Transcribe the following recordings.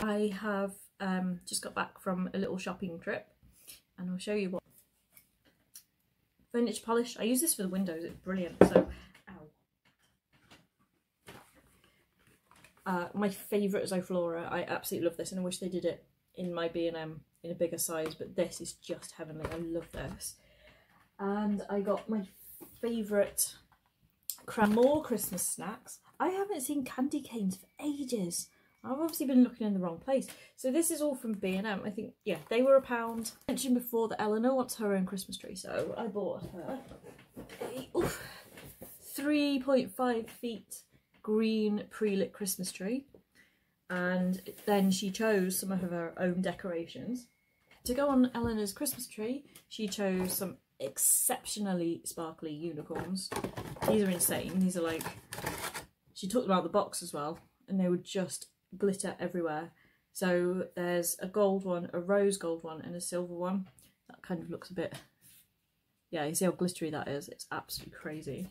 I have just got back from a little shopping trip, and I'll show you what. Vintage polish. I use this for the windows, it's brilliant. So, ow. My favourite Zoflora. I absolutely love this, and I wish they did it in my B&M in a bigger size, but this is just heavenly. I love this. And I got my favourite more Christmas snacks. I haven't seen candy canes for ages. I've obviously been looking in the wrong place. So this is all from B&M. I think, yeah, they were £1. I mentioned before that Eleanor wants her own Christmas tree, so I bought her a 3.5 feet green pre-lit Christmas tree. And then she chose some of her own decorations. To go on Eleanor's Christmas tree, she chose some exceptionally sparkly unicorns. These are insane. These are like, she took them out of the box as well, and they were just glitter everywhere. So there's a gold one, a rose gold one, and a silver one. That kind of looks a bit, yeah, you see how glittery that is? It's absolutely crazy.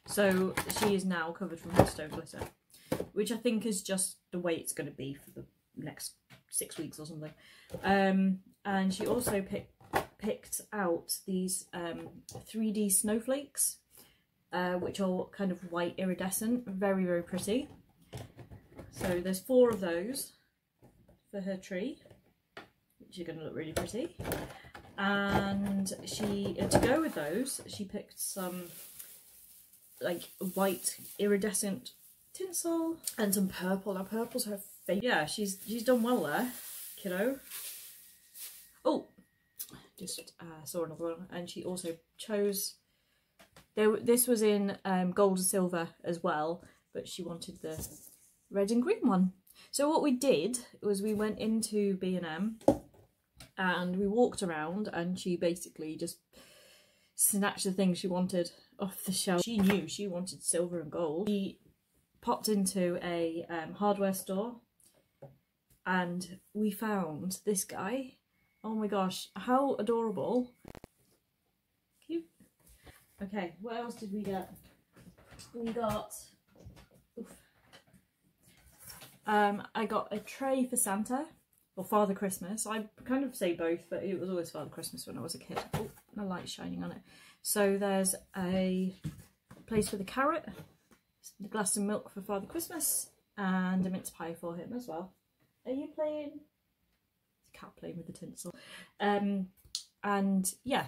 So she is now covered from her stone glitter, which I think is just the way it's going to be for the next 6 weeks or something. And she also picked out these 3D snowflakes, which are kind of white iridescent, very, very pretty. So there's 4 of those for her tree, which are going to look really pretty. And she, to go with those, she picked some like white iridescent tinsel and some purple. Now purple's her favourite. Yeah, she's done well there, kiddo. Oh, just saw another one, and she also chose. This was in gold and silver as well, but she wanted the red and green one. So what we did was we went into B&M and we walked around, and she basically just snatched the things she wanted off the shelf. She knew she wanted silver and gold. We popped into a hardware store and we found this guy. Oh my gosh, how adorable. Cute. Okay, what else did we get? We got, I got a tray for Santa, or Father Christmas. I kind of say both, but it was always Father Christmas when I was a kid. Oh, the light's shining on it. So there's a place for the carrot, a glass of milk for Father Christmas, and a mince pie for him as well. Are you playing? It's a cat playing with the tinsel. And yeah,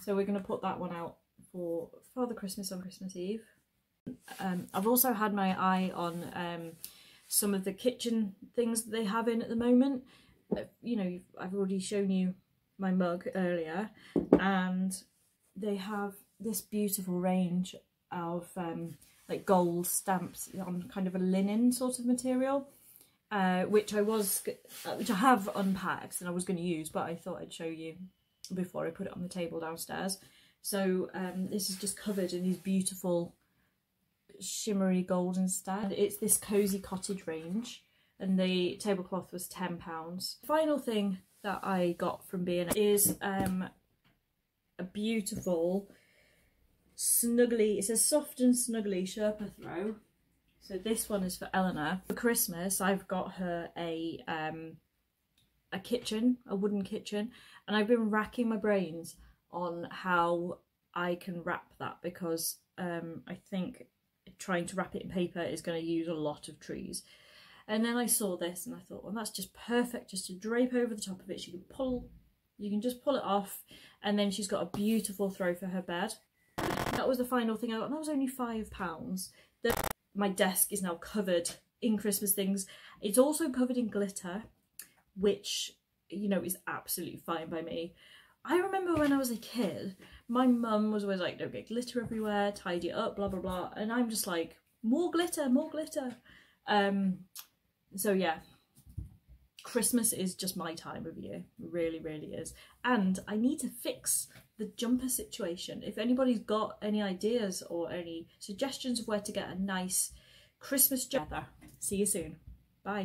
so we're going to put that one out for Father Christmas on Christmas Eve. I've also had my eye on some of the kitchen things that they have in at the moment. You know, I've already shown you my mug earlier, and they have this beautiful range of like gold stamps on kind of a linen sort of material, which I have unpacked and I was going to use, but I thought I'd show you before I put it on the table downstairs. So this is just covered in these beautiful shimmery golden stuff. It's this cozy cottage range, and the tablecloth was £10. Final thing that I got from B&M is a beautiful Snuggly. It says soft and snuggly Sherpa throw. So this one is for Eleanor. For Christmas, I've got her a kitchen, a wooden kitchen, and I've been racking my brains on how I can wrap that, because I think trying to wrap it in paper is going to use a lot of trees. And then I saw this and I thought, well, that's just perfect just to drape over the top of it. You can just pull it off, and then she's got a beautiful throw for her bed. That was the final thing I got, and that was only £5. My desk is now covered in Christmas things. It's also covered in glitter, which, you know, is absolutely fine by me. I remember when I was a kid, my mum was always like, don't get glitter everywhere, tidy it up, blah, blah, blah. And I'm just like, more glitter, more glitter. So yeah, Christmas is just my time of year. It really, really is. And I need to fix the jumper situation. If anybody's got any ideas or any suggestions of where to get a nice Christmas jumper, see you soon. Bye.